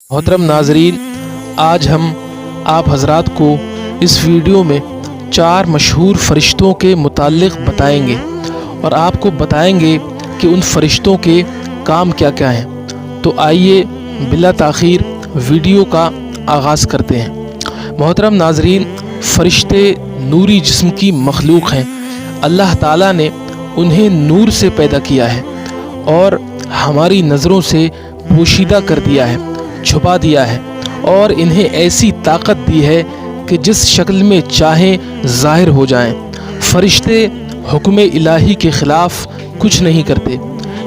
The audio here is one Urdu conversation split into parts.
محترم ناظرین، آج ہم آپ حضرات کو اس ویڈیو میں 4 مشہور فرشتوں کے متعلق بتائیں گے اور آپ کو بتائیں گے کہ ان فرشتوں کے کام کیا کیا ہیں۔ تو آئیے بلا تاخیر ویڈیو کا آغاز کرتے ہیں۔ محترم ناظرین، فرشتے نوری جسم کی مخلوق ہیں۔ اللہ تعالیٰ نے انہیں نور سے پیدا کیا ہے اور ہماری نظروں سے پوشیدہ کر دیا ہے، چھپا دیا ہے، اور انہیں ایسی طاقت دی ہے کہ جس شکل میں چاہیں ظاہر ہو جائیں۔ فرشتے حکم الہی کے خلاف کچھ نہیں کرتے۔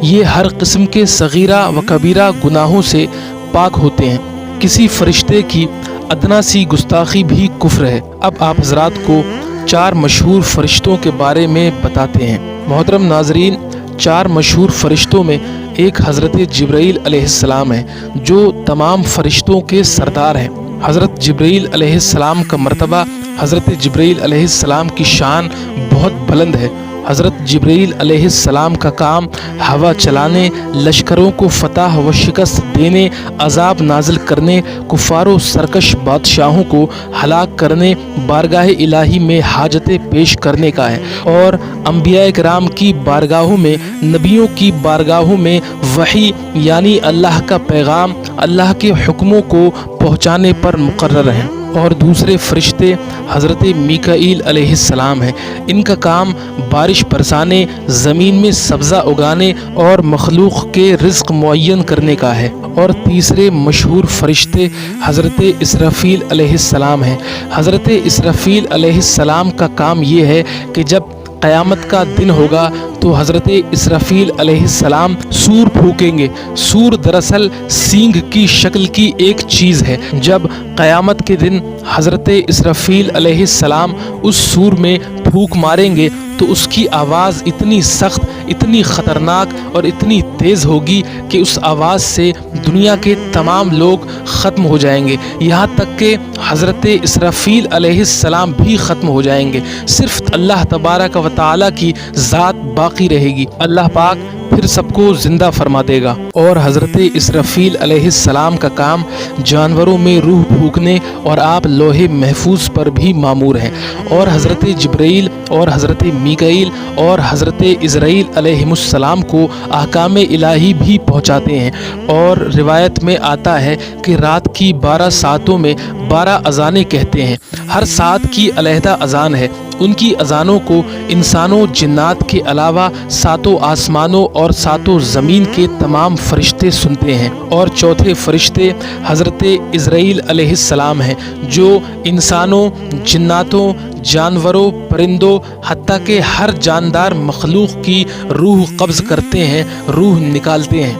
یہ ہر قسم کے صغیرہ و کبیرہ گناہوں سے پاک ہوتے ہیں۔ کسی فرشتے کی ادنا سی گستاخی بھی کفر ہے۔ اب آپ حضرات کو 4 مشہور فرشتوں کے بارے میں بتاتے ہیں۔ محترم ناظرین، 4 مشہور فرشتوں میں ایک حضرت جبرائیل علیہ السلام ہے، جو تمام فرشتوں کے سردار ہیں۔ حضرت جبرائیل علیہ السلام کا مرتبہ، حضرت جبرائیل علیہ السلام کی شان بہت بلند ہے۔ حضرت جبرائیل علیہ السلام کا کام ہوا چلانے، لشکروں کو فتح و شکست دینے، عذاب نازل کرنے، کفار و سرکش بادشاہوں کو ہلاک کرنے، بارگاہ الہی میں حاجتیں پیش کرنے کا ہے، اور انبیاء کرام کی بارگاہوں میں، نبیوں کی بارگاہوں میں وحی یعنی اللہ کا پیغام، اللہ کے حکموں کو پہنچانے پر مقرر ہیں۔ اور دوسرے فرشتے حضرت میکائیل علیہ السلام ہیں۔ ان کا کام بارش برسانے، زمین میں سبزہ اگانے اور مخلوق کے رزق معین کرنے کا ہے۔ اور تیسرے مشہور فرشتے حضرت اسرافیل علیہ السلام ہیں۔ حضرت اسرافیل علیہ السلام کا کام یہ ہے کہ جب قیامت کا دن ہوگا تو حضرت اسرافیل علیہ السلام سور پھونکیں گے۔ سور دراصل سینگ کی شکل کی ایک چیز ہے۔ جب قیامت کے دن حضرت اسرافیل علیہ السلام اس سور میں پھونک ماریں گے تو اس کی آواز اتنی سخت، اتنی خطرناک اور اتنی تیز ہوگی کہ اس آواز سے دنیا کے تمام لوگ ختم ہو جائیں گے، یہاں تک کہ حضرت اسرافیل علیہ السلام بھی ختم ہو جائیں گے۔ صرف اللہ تبارک و تعالیٰ کی ذات باقی رہے گی۔ اللہ پاک پھر سب کو زندہ فرما دے گا۔ اور حضرت اسرافیل علیہ السلام کا کام جانوروں میں روح پھونکنے اور آپ لوح محفوظ پر بھی مامور ہیں۔ اور حضرت جبرائیل اور حضرت میکائیل اور حضرت عزرائیل علیہ السلام کو احکام الہی بھی پہنچاتے ہیں۔ اور روایت میں آتا ہے کہ رات کی 12 ساعتوں میں 12 اذانیں کہتے ہیں۔ ہر ساعت کی علیحدہ اذان ہے۔ ان کی اذانوں کو انسانوں، جنات کے علاوہ 7 آسمانوں اور 7 زمین کے تمام فرشتے سنتے ہیں۔ اور چوتھے فرشتے حضرت عزرائیل علیہ السلام ہیں، جو انسانوں، جناتوں، جانوروں، پرندوں، حتیٰ کہ ہر جاندار مخلوق کی روح قبض کرتے ہیں، روح نکالتے ہیں۔